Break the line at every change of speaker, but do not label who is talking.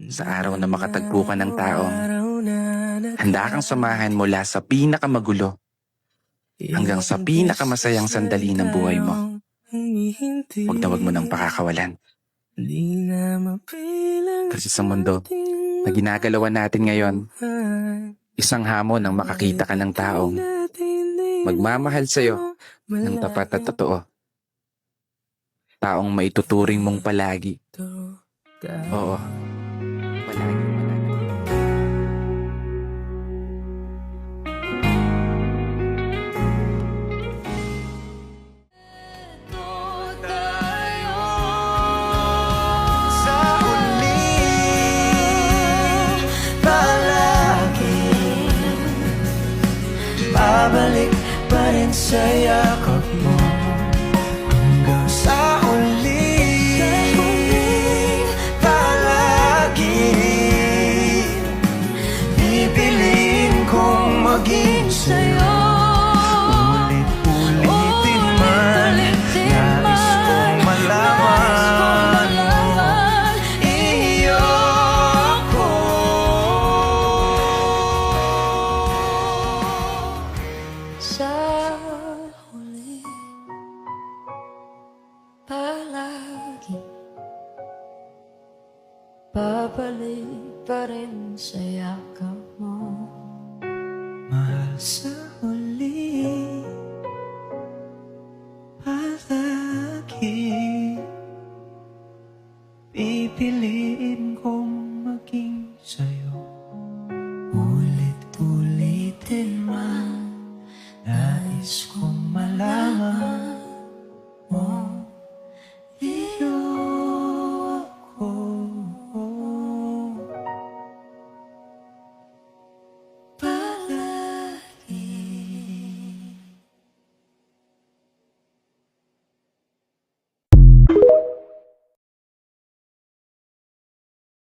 Sa araw na makatagpo ka ng taong handa kang samahan mula sa pinakamagulo hanggang sa pinakamasayang sandali ng buhay mo. Huwag mo nang pakakawalan. Kasi sa mundo na ginagalawan natin ngayon, isang hamon ang makakita ka ng taong magmamahal sa'yo ng tapat at totoo. Taong maituturing mong palagi. Oo, palagi.
Babalik pa rin sa yakap mo hanggang sa huling palagi. Pipiliin kong maging sa'yo. Ulit-ulitin man, nais kong malaman iyo ako. Sa huli, palagi babalik pa rin sa yakap mo, mahal sa